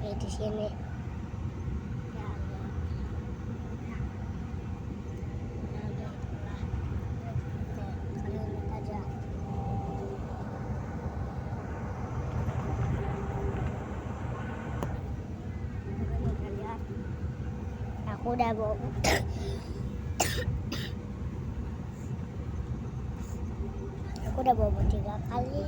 nih di sini. Aku udah bawa aku udah bawa 3 kali.